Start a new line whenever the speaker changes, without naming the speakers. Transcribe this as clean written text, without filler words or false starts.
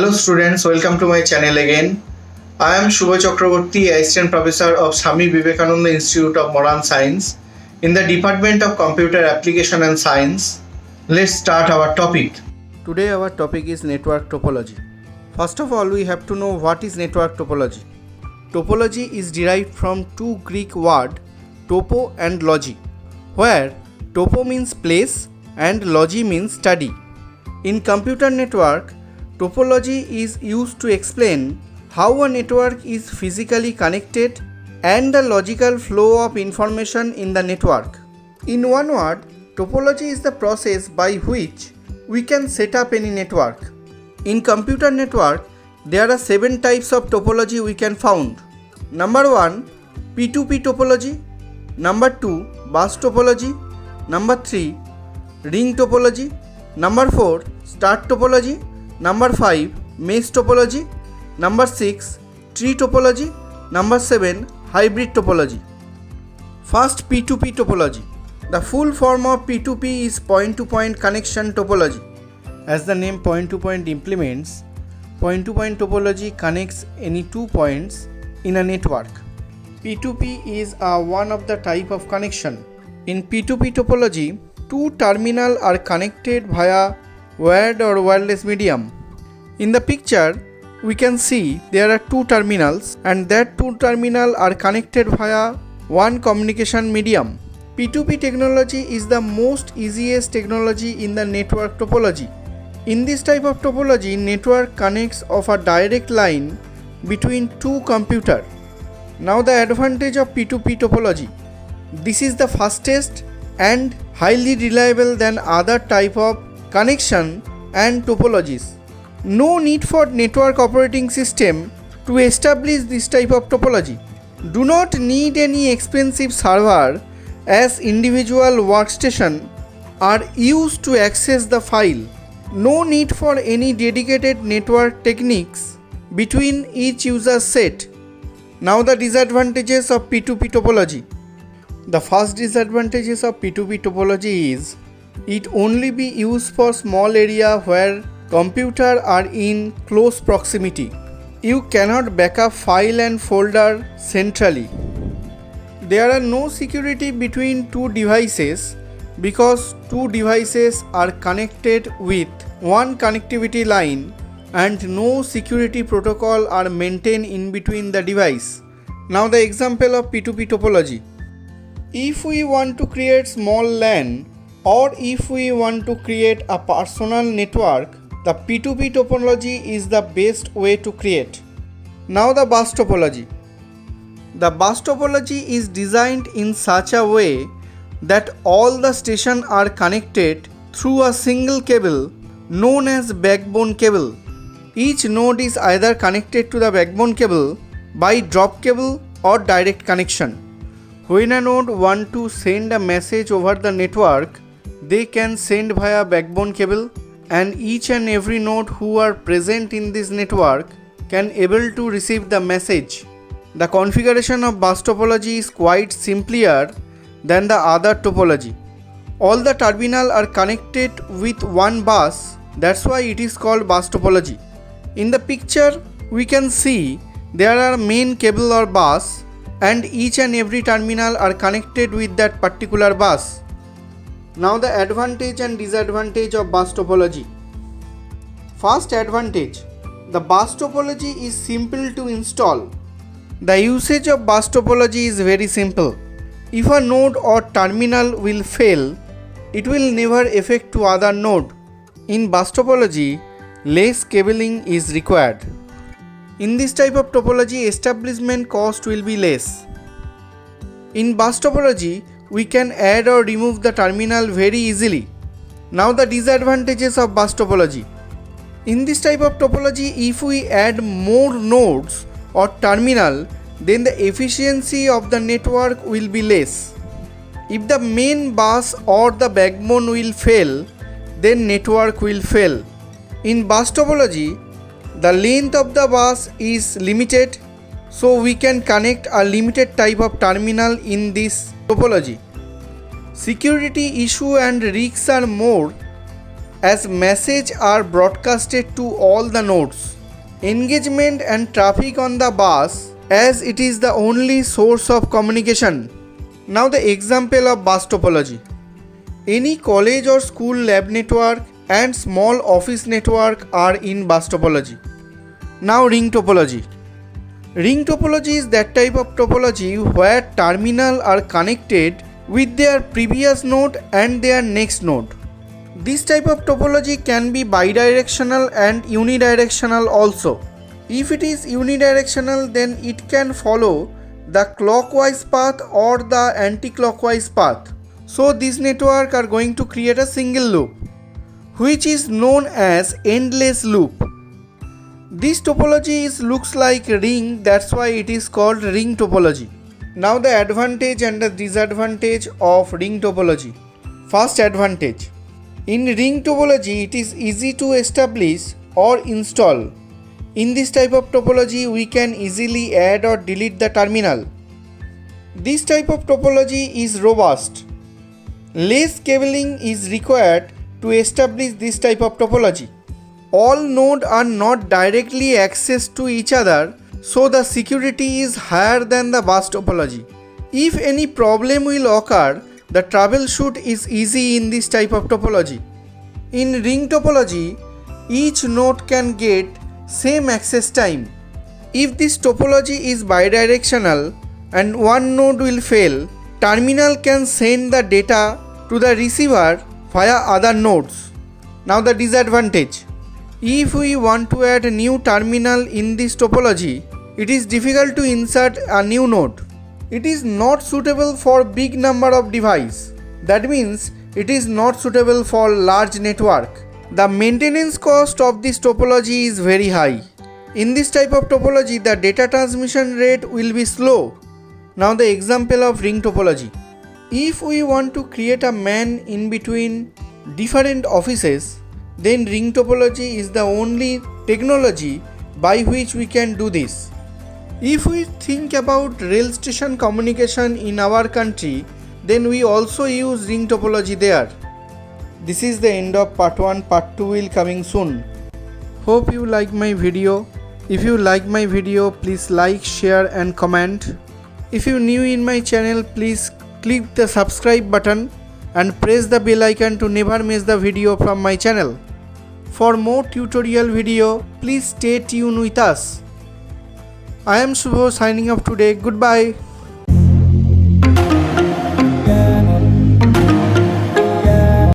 Hello students, welcome to my channel again. I am Shubha Chakraborty, Assistant Professor of Swami Vivekananda Institute of Modern Science in the Department of Computer Application and Science. Let's start our topic. Today our topic is network topology. First of all, we have to know what is network topology. Topology is derived from two Greek words, topo and logy, where topo means place and logy means study. In computer network, topology is used to explain how a network is physically connected and the logical flow of information in the network. In one word, topology is the process by which we can set up any network. In computer network, there are 7 types of topology we can found. Number 1, P2P topology. Number 2, bus topology. Number 3, ring topology. Number 4, star topology. Number 5, mesh topology. Number 6, tree topology. Number 7, hybrid topology. First, P2P topology. The full form of P2P is point-to-point connection topology. As the name point-to-point implements, point-to-point topology connects any 2 points in a network. P2P is one of the type of connection. In P2P topology, 2 terminals are connected via wired or wireless medium. In the picture, we can see there are 2 terminals and that 2 terminals are connected via one communication medium. P2P technology is the most easiest technology in the network topology. In this type of topology, network connects of a direct line between 2 computers. Now the advantage of P2P topology. This is the fastest and highly reliable than other type of connection and topologies. No need for network operating system to establish this type of topology. Do not need any expensive server as individual workstation are used to access the file. No need for any dedicated network techniques between each user set. Now the disadvantages of P2P topology. The first disadvantages of P2P topology is it only be used for small area where computers are in close proximity. You cannot backup file and folder centrally. There are no security between 2 devices because 2 devices are connected with one connectivity line and no security protocol are maintained in between the device. Now the example of P2P topology. If we want to create small LAN or if we want to create a personal network, the P2P topology is the best way to create. Now the bus topology. The bus topology is designed in such a way that all the stations are connected through a single cable known as backbone cable. Each node is either connected to the backbone cable by drop cable or direct connection. When a node wants to send a message over the network, they can send via backbone cable, and each and every node who are present in this network can able to receive the message. The configuration of bus topology is quite simpler than the other topology. All the terminals are connected with one bus, that's why it is called bus topology. In the picture, we can see there are main cable or bus and each and every terminal are connected with that particular bus. Now the advantage and disadvantage of bus topology. First advantage, the bus topology is simple to install. The usage of bus topology is very simple. If a node or terminal will fail, it will never affect to other node. In bus topology, less cabling is required. In this type of topology, establishment cost will be less. In bus topology, we can add or remove the terminal very easily. Now the disadvantages of bus topology. In this type of topology, if we add more nodes or terminal, then the efficiency of the network will be less. If the main bus or the backbone will fail, then network will fail. In bus topology, the length of the bus is limited, so we can connect a limited type of terminal in this topology. Security issue and risks are more as messages are broadcasted to all the nodes. engagement and traffic on the bus, as it is the only source of communication. Now the example of bus topology. Any college or school lab network and small office network are in bus topology. Now ring topology. Ring topology is that type of topology where terminals are connected with their previous node and their next node. This type of topology can be bidirectional and unidirectional also. If it is unidirectional, then it can follow the clockwise path or the anti-clockwise path. So these networks are going to create a single loop, which is known as endless loop. This topology looks like a ring, that's why it is called ring topology. Now the advantage and the disadvantage of ring topology. First advantage. In ring topology, it is easy to establish or install. In this type of topology, we can easily add or delete the terminal. This type of topology is robust. Less cabling is required to establish this type of topology. All nodes are not directly accessed to each other, so the security is higher than the bus topology. If any problem will occur, the troubleshoot is easy in this type of topology. In ring topology, each node can get same access time. If this topology is bidirectional and one node will fail, terminal can send the data to the receiver via other nodes. Now the disadvantage. If we want to add a new terminal in this topology, it is difficult to insert a new node. It is not suitable for big number of devices. That means it is not suitable for large network. The maintenance cost of this topology is very high. In this type of topology, the data transmission rate will be slow. Now the example of ring topology. If we want to create a man in between different offices, then ring topology is the only technology by which we can do this. If we think about rail station communication in our country, then we also use ring topology there. This is the end of part 1. Part 2 will coming soon. Hope you like my video. If you like my video, please like, share and comment. If you new in my channel, please click the subscribe button and press the bell icon to never miss the video from my channel. For more tutorial video, please stay tuned with us. I am Shubho signing off today. Goodbye.